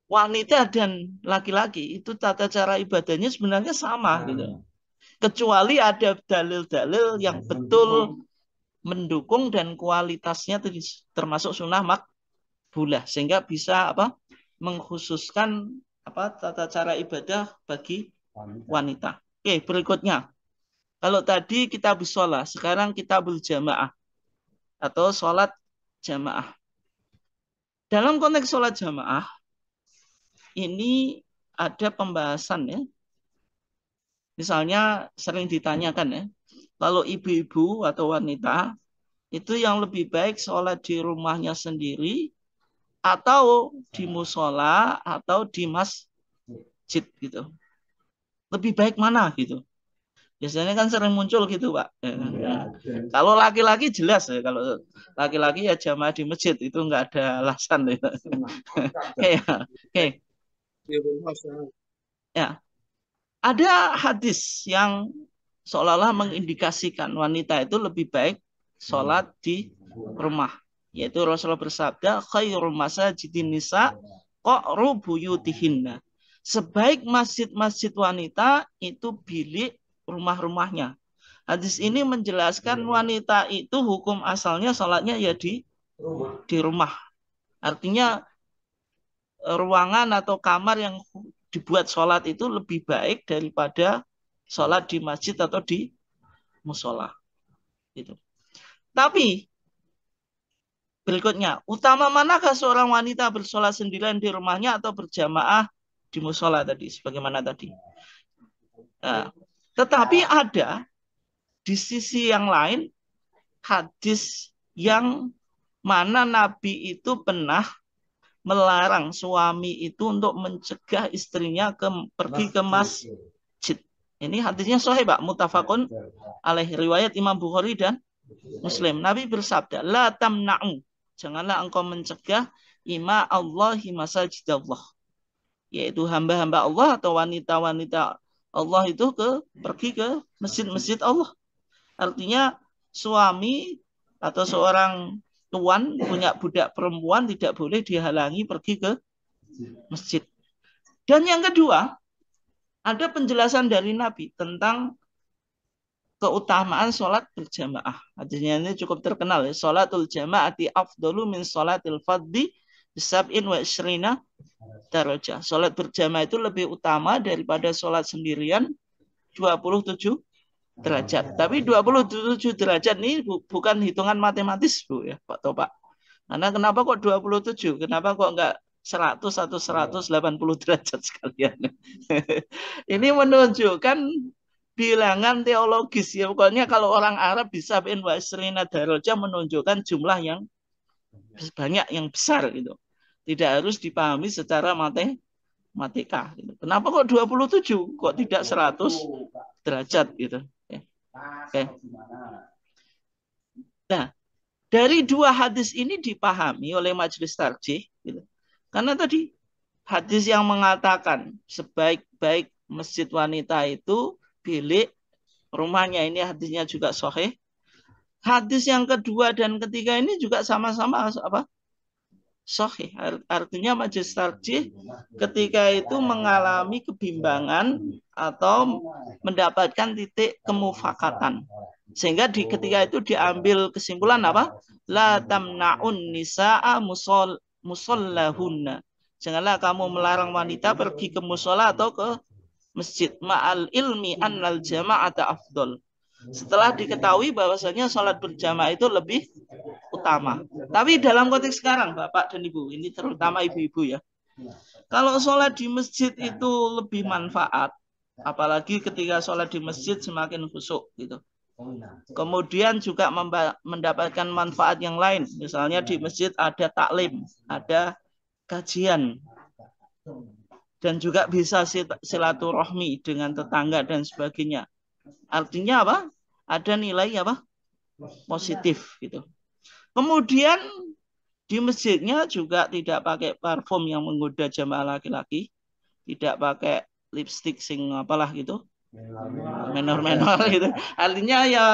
Speaker 1: wanita dan laki-laki itu tata cara ibadahnya sebenarnya sama gitu. Kecuali ada dalil-dalil yang betul mendukung dan kualitasnya termasuk sunnah makbulah sehingga bisa apa mengkhususkan apa tata cara ibadah bagi wanita. Oke, berikutnya. Kalau tadi kita sholat, sekarang kita berjamaah atau sholat jamaah. Dalam konteks sholat jamaah ini ada pembahasan ya. Misalnya sering ditanyakan ya, kalau ibu-ibu atau wanita itu yang lebih baik sholat di rumahnya sendiri atau di musola atau di masjid gitu. Lebih baik mana gitu. Biasanya kan sering muncul gitu, Pak. Ya. Kalau laki-laki jelas ya, kalau laki-laki ya jamaah di masjid itu nggak ada alasan ya. Oke. Ya. Ada hadis yang seolah-olah mengindikasikan wanita itu lebih baik sholat di rumah. Yaitu Rasulullah bersabda, khairu masajidin nisa qa'ru buyutihinna. Sebaik masjid-masjid wanita itu bilik rumah-rumahnya. Hadis ini menjelaskan wanita itu hukum asalnya sholatnya ya di rumah. Artinya ruangan atau kamar yang dibuat sholat itu lebih baik daripada sholat di masjid atau di musola. Gitu. Tapi berikutnya, utama manakah seorang wanita bersolat sendirian di rumahnya atau berjamaah di musola tadi, sebagaimana tadi. Nah, tetapi ada di sisi yang lain hadis yang mana Nabi itu pernah melarang suami itu untuk mencegah istrinya pergi ke masjid. Ini hadisnya sahih, Pak, muttafaqun alaih, riwayat Imam Bukhari dan Muslim. Nabi bersabda, la tamna'u, janganlah engkau mencegah ima Allahi masajidallah, yaitu hamba-hamba Allah atau wanita-wanita Allah itu pergi ke masjid-masjid Allah. Artinya suami atau seorang tuan punya budak perempuan tidak boleh dihalangi pergi ke masjid. Dan yang kedua, ada penjelasan dari Nabi tentang keutamaan sholat berjamaah. Hadisnya ini cukup terkenal ya. Sholatul jama'ati afdalu min sholatil fadhi bisab'in wa isrina darajah. Sholat berjamaah itu lebih utama daripada sholat sendirian 27 derajat. Tapi 27 derajat ini bukan hitungan matematis, Bu ya, Pak Topak. Karena kenapa kok 27? Kenapa kok enggak 100 atau 180 derajat sekalian? Ini menunjukkan bilangan teologis ya. Pokoknya kalau orang Arab bisa bin wasrina darajah menunjukkan jumlah yang banyak, yang besar gitu. Tidak harus dipahami secara matematika. Gitu. Kenapa kok 27? Kok tidak 100 derajat gitu. Oke. Nah, dari dua hadis ini dipahami oleh Majelis Tarjih, gitu. Karena tadi hadis yang mengatakan sebaik-baik masjid wanita itu bilik rumahnya, ini hadisnya juga sahih. Hadis yang kedua dan ketiga ini juga sama-sama apa? Sahih. Artinya Majelis Tarjih ketika itu mengalami kebimbangan atau mendapatkan titik kemufakatan. Sehingga ketika itu diambil kesimpulan apa? La tamna'un nisa'a musallahunna. Janganlah kamu melarang wanita pergi ke musola atau ke masjid. Ma'al ilmi annal jama'ata afdol. Setelah diketahui bahwasanya sholat berjamaah itu lebih utama. Tapi dalam konteks sekarang, Bapak dan Ibu, ini terutama ibu-ibu ya. Kalau sholat di masjid itu lebih manfaat, apalagi ketika sholat di masjid semakin khusyuk gitu. Kemudian juga mendapatkan manfaat yang lain. Misalnya di masjid ada taklim, ada kajian, dan juga bisa silaturahmi dengan tetangga dan sebagainya. Artinya apa? Ada nilai apa? Positif gitu. Kemudian di masjidnya juga tidak pakai parfum yang menggoda jamaah laki-laki, tidak pakai lipstick sing apalah gitu, menor-menor gitu. Artinya ya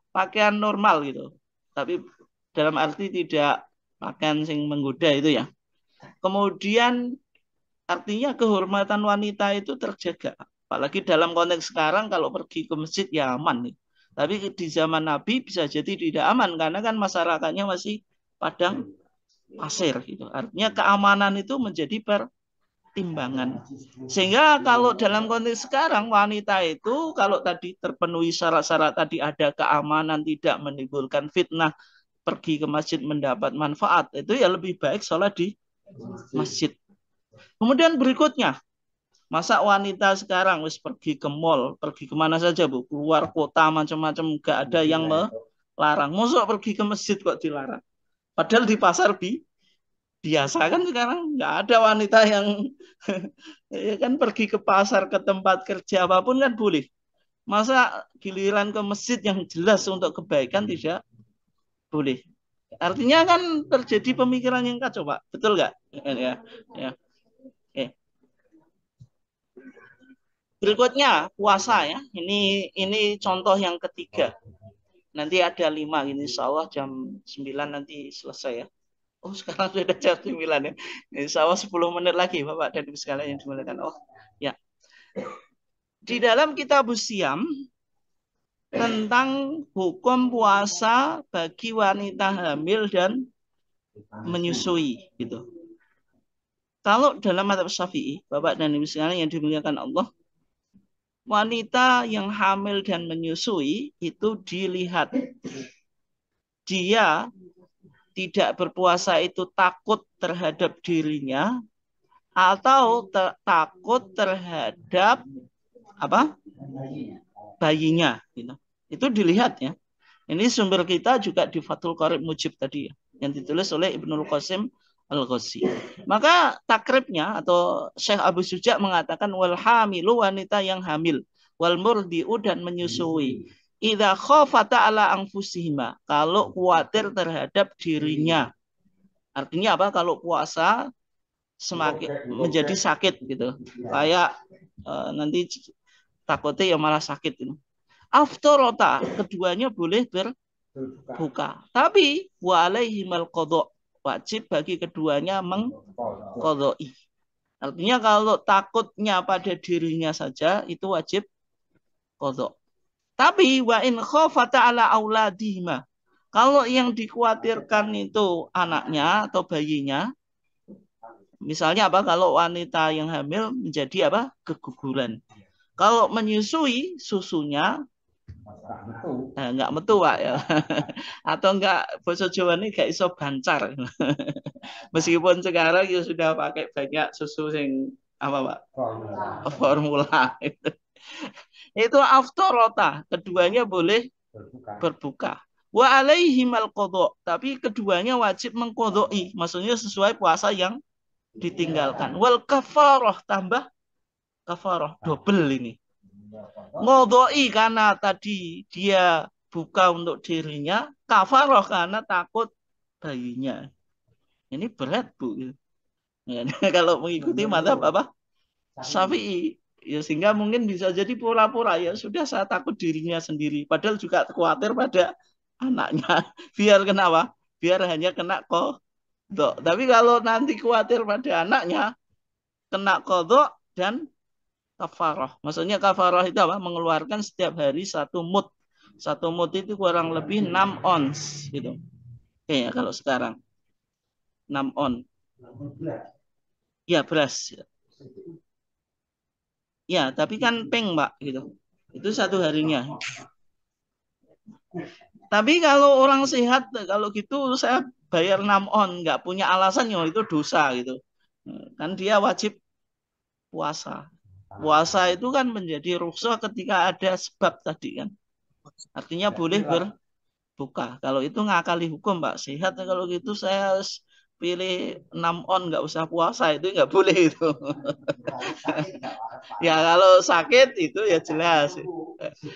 Speaker 1: pakaian normal gitu. Tapi dalam arti tidak pakaian sing menggoda itu ya. Kemudian artinya kehormatan wanita itu terjaga. Apalagi dalam konteks sekarang kalau pergi ke masjid ya aman nih. Tapi di zaman Nabi bisa jadi tidak aman karena kan masyarakatnya masih padang pasir gitu. Artinya keamanan itu menjadi pertimbangan. Sehingga kalau dalam konteks sekarang wanita itu kalau tadi terpenuhi syarat-syarat tadi ada keamanan, tidak menimbulkan fitnah, pergi ke masjid mendapat manfaat, itu ya lebih baik sholat di masjid. Kemudian berikutnya, masa wanita sekarang wis pergi ke mall, pergi kemana saja Bu, keluar kota macam-macam, nggak ada yang melarang. Masa pergi ke masjid kok dilarang? Padahal di pasar biasa kan sekarang nggak ada wanita yang ya kan pergi ke pasar, ke tempat kerja apapun kan boleh. Masa giliran ke masjid yang jelas untuk kebaikan tidak boleh. Artinya kan terjadi pemikiran yang kacau, Pak. Betul nggak? Ya, ya. Oke. Berikutnya puasa ya. Ini contoh yang ketiga. Nanti ada 5 ini, insya Allah jam 9 nanti selesai ya. Oh sekarang sudah jam 9 ya. Insya Allah 10 menit lagi Bapak dan Ibu sekalian yang dimuliakan. Oh ya. Di dalam kitab Siam tentang hukum puasa bagi wanita hamil dan menyusui gitu. Kalau dalam mazhab Syafi'i, Bapak dan Ibu sekalian yang dimuliakan Allah, wanita yang hamil dan menyusui itu dilihat dia tidak berpuasa itu takut terhadap dirinya atau takut terhadap apa? Bayinya gitu. Itu dilihat ya. Ini sumber kita juga di Fathul Qorib Mujib tadi ya, yang ditulis oleh Ibnul Qasim Al-Ghazi. Maka takribnya atau Syekh Abu Suja mengatakan wal hamilu, wanita yang hamil, wal murdiu, dan menyusui. Idza khafata ala anfusihima, kalau khawatir terhadap dirinya. Artinya apa? Kalau puasa semakin menjadi sakit gitu. Kayak nanti takutnya ya malah sakit gitu. Aftorota, keduanya boleh berbuka. Tapi wa alaihimal qadha, wajib bagi keduanya mengqadai. Artinya kalau takutnya pada dirinya saja itu wajib qadha. Tapi wa in khafata ala auladihima, kalau yang dikhawatirkan itu anaknya atau bayinya, misalnya apa? Kalau wanita yang hamil menjadi apa? Keguguran. Kalau menyusui susunya nggak metu Pak ya. Atau enggak bahasa Jawa ini gak iso bancar. Meskipun sekarang ya sudah pakai banyak susu yang apa Pak? Formula. Itu aftorota, keduanya boleh berbuka. Wa alaihimal qadha, tapi keduanya wajib mengqadai, maksudnya sesuai puasa yang ditinggalkan. Wal kafarah, tambah kafarah double ini. Ngodoi karena tadi dia buka untuk dirinya, kafaroh karena takut bayinya. Ini berat Bu. Ya, kalau mengikuti madzhab apa? Syafi'i. Ya sehingga mungkin bisa jadi pura-pura ya sudah saya takut dirinya sendiri. Padahal juga khawatir pada anaknya. Biar kenapa? Biar hanya kena kodok. Tapi kalau nanti khawatir pada anaknya, kena kodok dan kafarah. Maksudnya kafarah itu apa? Mengeluarkan setiap hari 1 mud. 1 mud itu kurang lebih 6 ons gitu. Oke ya kalau sekarang 6 on. Ya beras. Ya tapi kan peng Mbak gitu. Itu 1 harinya. Tapi kalau orang sehat kalau gitu saya bayar 6 on, nggak punya alasan ya itu dosa gitu. Kan dia wajib puasa. Puasa itu kan menjadi rukhsah ketika ada sebab tadi kan. Artinya boleh berbuka. Kalau itu ngakali hukum, Pak. Sehat kalau gitu saya harus pilih 6 on, nggak usah puasa, itu nggak boleh itu. Ya kalau sakit itu ya jelas.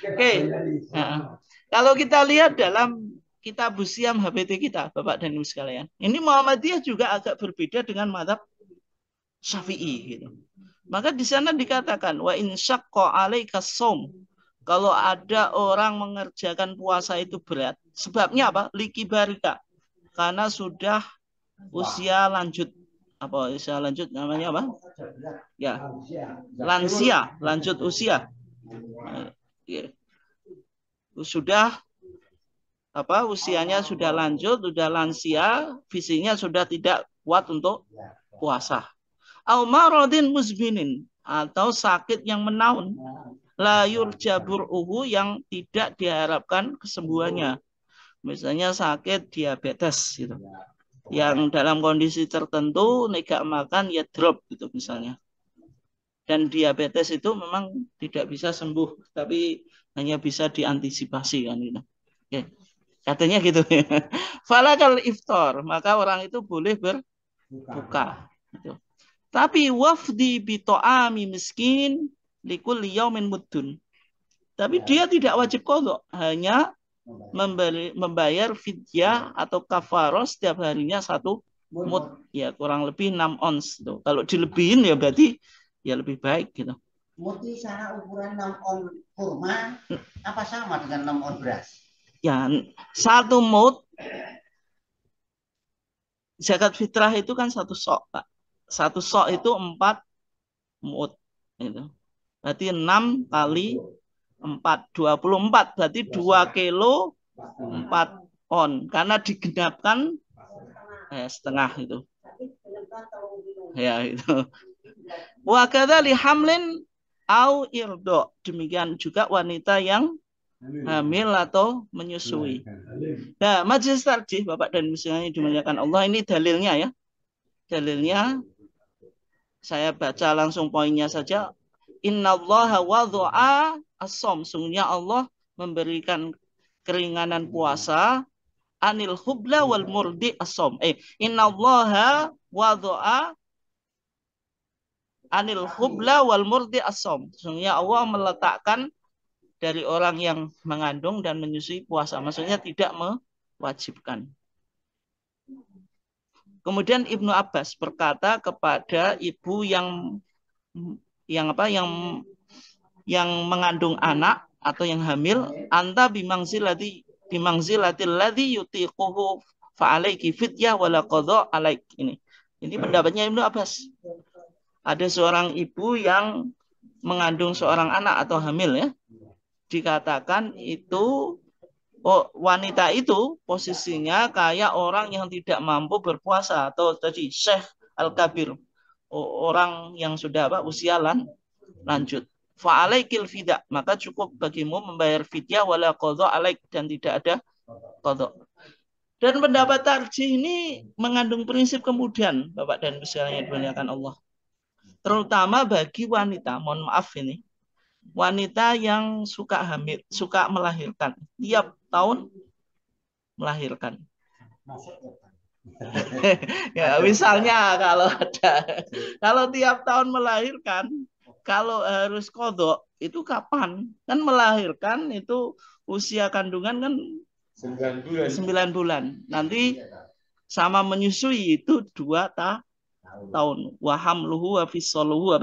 Speaker 1: Oke. Nah, kalau kita lihat dalam kitab Siam HBT kita, Bapak dan Ibu sekalian, ini Muhammadiyah juga agak berbeda dengan mazhab Syafi'i gitu. Maka di sana dikatakan wa in syaqqa 'alaika shaum. Kalau ada orang mengerjakan puasa itu berat, sebabnya apa? Likibarika. Karena sudah usia lanjut. Apa usia lanjut namanya apa? Ya. Lansia, lanjut usia. Ya. Sudah apa usianya sudah lanjut, sudah lansia, visinya sudah tidak kuat untuk puasa. Au maradin muzbinin atau sakit yang menaun, la yurjaburuhu yang tidak diharapkan kesembuhannya. Misalnya sakit diabetes gitu. Yang dalam kondisi tertentu nggak makan ya drop gitu misalnya. Dan diabetes itu memang tidak bisa sembuh, tapi hanya bisa diantisipasi kan gitu. Oke. Katanya gitu. Falakal iftar, maka orang itu boleh berbuka. Gitu. Tapi wafdi bito'ami miskin likul yaumin muddun. Tapi dia tidak wajib kodok, hanya membayar fidyah atau kafaroh setiap harinya 1 mud, ya kurang lebih 6 ons. Tuh. Kalau dilebihin ya berarti ya lebih baik gitu.
Speaker 2: Mud di sana ukuran 6 on kurma apa sama dengan 6 on beras?
Speaker 1: Ya, 1 mud zakat fitrah itu kan 1 sok, Pak. 1 sok itu 4 mud. Gitu. Berarti 6 kali 4, 24. Berarti 2 kilo 4 on. Karena digenapkan setengah itu. Ya itu. Wa kadzali hamlin au irdo. Demikian juga wanita yang hamil atau menyusui. Nah, majelis tarjih Bapak dan Ibu sekalian dimuliakan Allah, ini dalilnya ya. Dalilnya saya baca langsung poinnya saja. Innallaha wadha'a as-shaum. Sungguhnya Allah memberikan keringanan puasa anil hubla wal murdi as-shaum. Innallaha wadha'a anil hubla wal murdi as-shaum. Sungguhnya Allah meletakkan dari orang yang mengandung dan menyusui puasa. Maksudnya tidak mewajibkan. Kemudian Ibnu Abbas berkata kepada ibu yang mengandung anak atau yang hamil, anta bimangzilatil ladzi yutiquhu fa alayki fidyah wala qadha alaik. Ini pendapatnya Ibnu Abbas. Ada seorang ibu yang mengandung seorang anak atau hamil ya. Dikatakan itu wanita itu posisinya kayak orang yang tidak mampu berpuasa atau tadi Syekh Al-Kabir. Orang yang sudah usia lanjut. Fa'alaikil fida, maka cukup bagimu membayar fidyah wala qadha alaik, dan tidak ada qadha. Dan pendapat tarjih ini mengandung prinsip kemudian, Bapak dan Ibu sekalian yang dimuliakan Allah. Terutama bagi wanita, mohon maaf ini, wanita yang suka hamil, suka melahirkan, tiap tahun melahirkan. Ya, misalnya kalau tiap tahun melahirkan, kalau harus kodok itu kapan? Kan melahirkan itu usia kandungan kan 9 bulan. Nanti sama menyusui itu 2 tahun. Waham luhu wafisoluhu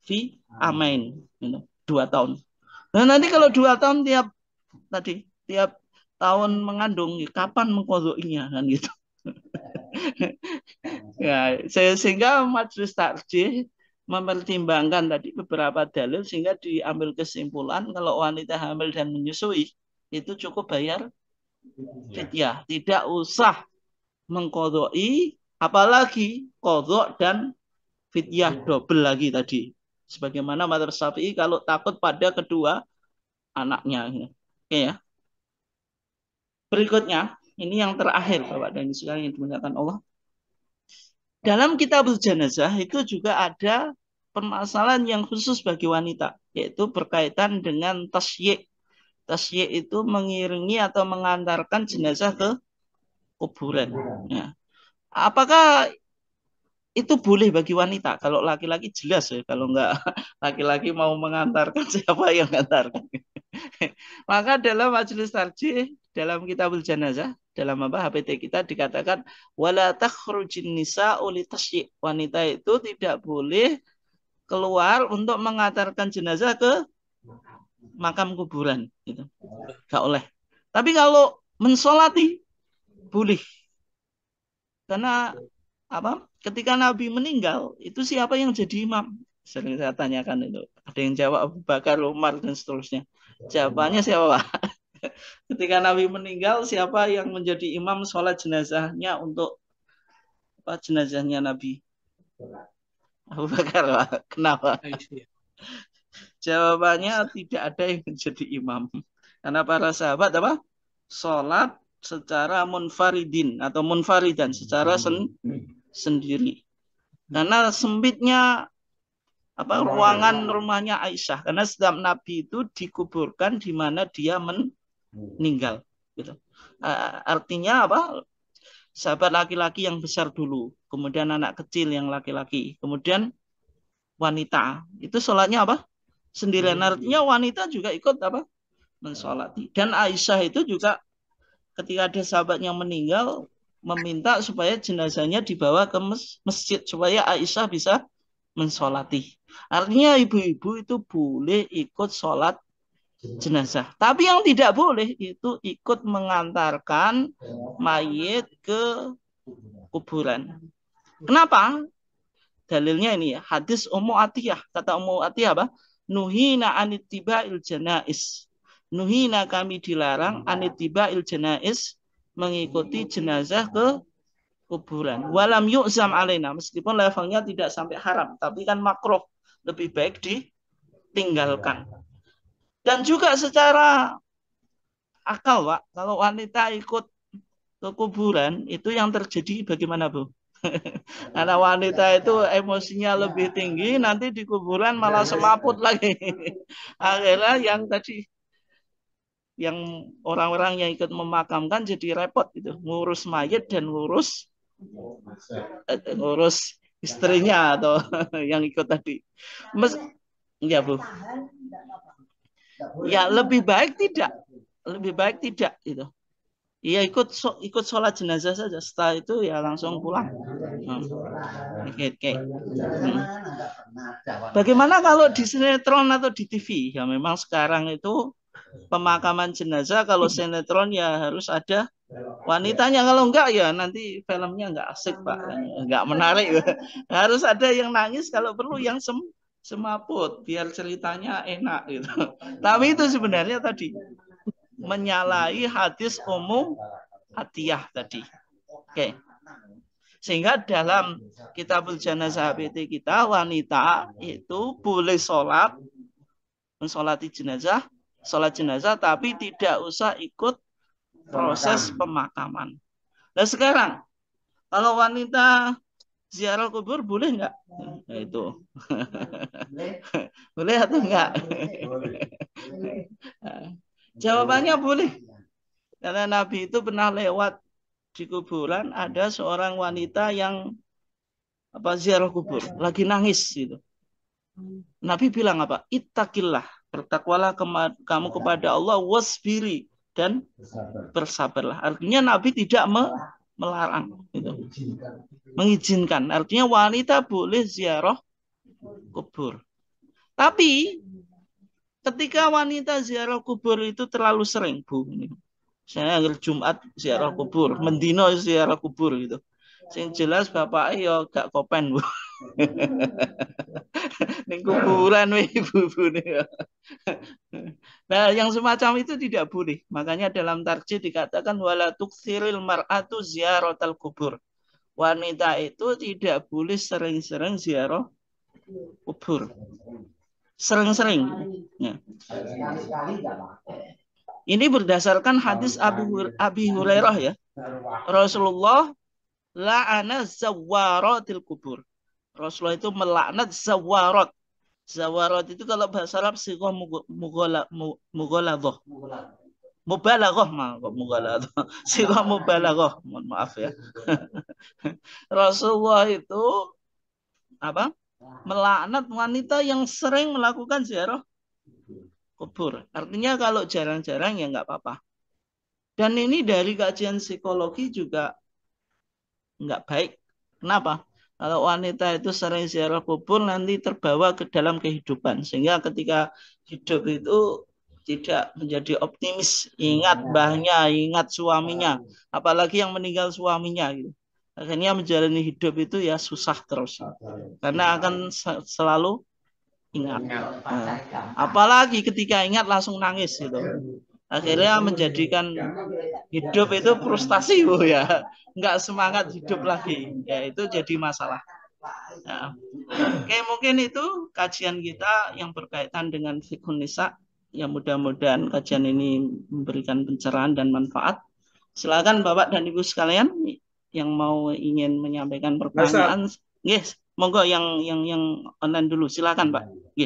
Speaker 1: fi amain. 2 tahun. Nah nanti kalau 2 tahun tiap tahun mengandung, kapan mengkodoknya kan gitu. Ya, sehingga majelis tarjih mempertimbangkan tadi beberapa dalil sehingga diambil kesimpulan kalau wanita hamil dan menyusui itu cukup bayar fidyah, tidak usah mengkodoi, apalagi kodok dan fidyah double lagi tadi. Sebagaimana mazhab Syafi'i kalau takut pada kedua anaknya. Oke ya. Berikutnya, ini yang terakhir Bapak dan Ibu sekalian yang dimuliakan Allah. Dalam kitab jenazah itu juga ada permasalahan yang khusus bagi wanita, yaitu berkaitan dengan tasyik. Tasyi' itu mengiringi atau mengantarkan jenazah ke kuburan. Ya. Apakah itu boleh bagi wanita? Kalau laki-laki jelas ya. Kalau enggak laki-laki mau mengantarkan, siapa yang mengantarkan? Maka dalam majelis tarjih dalam kitabul janazah dalam apa HPT kita dikatakan wala takhrujin nisa uli tasyi'. Wanita itu tidak boleh keluar untuk mengantarkan jenazah ke makam kuburan gitu. Enggak oleh. Tapi kalau mensolati boleh. Karena apa? Ketika Nabi meninggal, itu siapa yang jadi imam? Sering saya tanyakan itu. Ada yang jawab Abu Bakar, Umar dan seterusnya. Jawabannya siapa, Pak? Ketika Nabi meninggal, siapa yang menjadi imam sholat jenazahnya untuk apa jenazahnya Nabi? Abu Bakar, Pak. Kenapa? Jawabannya tidak ada yang menjadi imam. Karena para sahabat apa? Sholat secara munfaridin atau munfaridan, secara sendiri. Karena sempitnya apa ruangan rumahnya Aisyah. Karena setiap Nabi itu dikuburkan di mana dia meninggal. Gitu. Artinya apa? Sahabat laki-laki yang besar dulu, kemudian anak kecil yang laki-laki, kemudian wanita. Itu sholatnya apa? Sendirian. Artinya wanita juga ikut apa? Mensolati. Dan Aisyah itu juga ketika ada sahabat yang meninggal meminta supaya jenazahnya dibawa ke masjid supaya Aisyah bisa mensolati. Artinya ibu-ibu itu boleh ikut sholat jenazah. Tapi yang tidak boleh itu ikut mengantarkan mayit ke kuburan. Kenapa? Dalilnya ini ya, hadis Ummu Atiyah. Kata Ummu Atiyah apa? Nuhina anittiba'il janais. Nuhina kami dilarang anittiba'il janais mengikuti jenazah ke kuburan. Walam yu'zam alaina. Meskipun levelnya tidak sampai haram. Tapi kan makruh. Lebih baik ditinggalkan. Dan juga secara akal, Pak. Kalau wanita ikut ke kuburan, itu yang terjadi bagaimana, Bu? Karena wanita itu emosinya lebih tinggi, nanti di kuburan malah semaput lagi. Akhirnya yang tadi, yang orang-orang yang ikut memakamkan jadi repot itu, ngurus mayit dan ngurus istrinya atau yang ikut tadi. Ya Bu, ya lebih baik tidak, itu. Iya ikut sholat jenazah saja. Setelah itu ya langsung pulang. Okay. Bagaimana kalau di sinetron atau di TV? Ya memang sekarang itu pemakaman jenazah kalau sinetron ya harus ada wanitanya. Kalau enggak ya nanti filmnya enggak asik Pak, enggak menarik. Harus ada yang nangis kalau perlu yang semaput biar ceritanya enak gitu. Tapi itu sebenarnya tadi menyalahi hadis umum Atiyah tadi. Oke. Sehingga dalam kitabul janazah HPT kita wanita itu boleh mensolati jenazah, sholat jenazah tapi tidak usah ikut proses pemakaman. Nah sekarang kalau wanita ziarah kubur boleh nggak? Nah, itu boleh atau enggak? Jawabannya boleh. Karena Nabi itu pernah lewat di kuburan, ada seorang wanita yang ziarah kubur, lagi nangis gitu. Nabi bilang apa? Ittaqillah, bertakwalah kamu kepada Allah, wasbiri, dan bersabarlah. Artinya Nabi tidak melarang, gitu. Mengizinkan. Artinya wanita boleh ziarah kubur. Tapi ketika wanita ziarah kubur itu terlalu sering, Bu. Saya Jumat ziarah kubur, mendino ziarah kubur gitu. Sing jelas bapak yo gak kopen, Bu. Ning kuburan ibu-ibu nih. Nah, yang semacam itu tidak boleh. Makanya dalam tarjih dikatakan wala tuksiril mar'atu ziyaratal kubur. Wanita itu tidak boleh sering-sering ziarah kubur. Sering-sering. Ya. Ini berdasarkan hadis Abi Hurairah ya. Rasulullah la'ana zawaratil kubur. Rasulullah itu melaknat zawarat. Zawarat itu kalau bahasa Arab sighah mughaladhah. Mubalaghah kok mughaladhah. Sighah mubalaghah. Mohon maaf ya. Rasulullah itu apa? Melaknat wanita yang sering melakukan ziarah kubur. Artinya kalau jarang-jarang ya nggak apa-apa. Dan ini dari kajian psikologi juga nggak baik. Kenapa? Kalau wanita itu sering ziarah kubur nanti terbawa ke dalam kehidupan. Sehingga ketika hidup itu tidak menjadi optimis. Ingat mbahnya, ingat suaminya. Apalagi yang meninggal suaminya gitu. Akhirnya menjalani hidup itu ya susah terus. Karena akan selalu ingat. Nah, apalagi ketika ingat langsung nangis gitu. Akhirnya menjadikan hidup itu frustasi Bu ya. Nggak semangat hidup lagi. Ya itu jadi masalah. Ya. Oke, mungkin itu kajian kita yang berkaitan dengan fikih nisa. Ya mudah-mudahan kajian ini memberikan pencerahan dan manfaat. Silakan Bapak dan Ibu sekalian yang mau ingin menyampaikan pertanyaan. Yes, monggo yang online dulu. Silakan Pak. Yes.